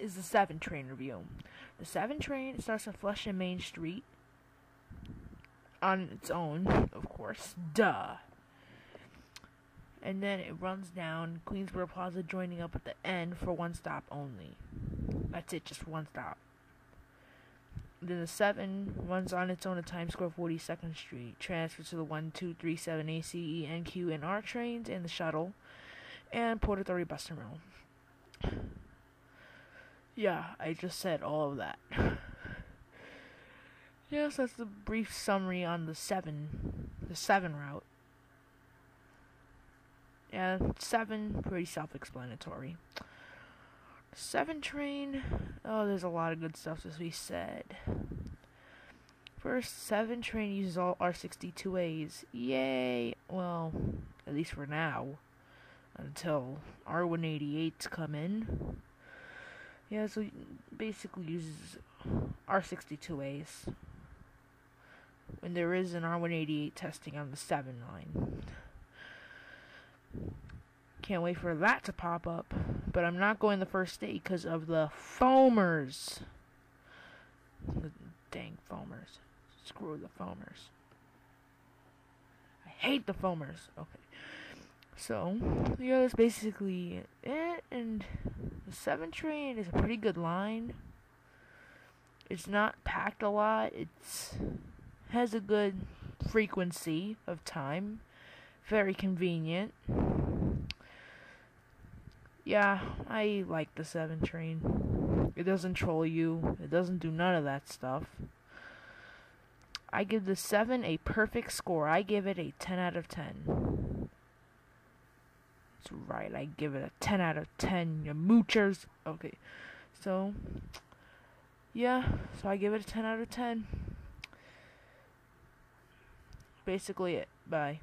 is the 7 train review. The 7 train starts at Flushing Main Street on its own, of course. Duh. And then it runs down Queensboro Plaza, joining up at the end for one stop only. That's it, just one stop. Then the 7 runs on its own at Times Square 42nd Street, transfers to the 1, 2, 3, 7 ACE, NQ, and R trains, and the shuttle, and Port Authority bus terminal. Yeah, I just said all of that. Yes, that's the brief summary on the 7 route. Yeah, 7, pretty self-explanatory. 7 train, oh, there's a lot of good stuff as we said. First, 7 train uses all R62As. Yay! Well, at least for now. Until R188s come in. Yeah, so basically uses R62As. When there is an R188 testing on the 7 line. Can't wait for that to pop up. But I'm not going the first day because of the foamers. The dang foamers. Screw the foamers. I hate the foamers. Okay. So, yeah, that's basically it. And the 7 train is a pretty good line. It's not packed a lot. It has a good frequency of time. Very convenient. Yeah, I like the 7 train. It doesn't troll you. It doesn't do none of that stuff. I give the 7 a perfect score. I give it a 10 out of 10. That's right, I give it a 10 out of 10, you moochers. Okay, so, yeah, so I give it a 10 out of 10. Basically it. Bye.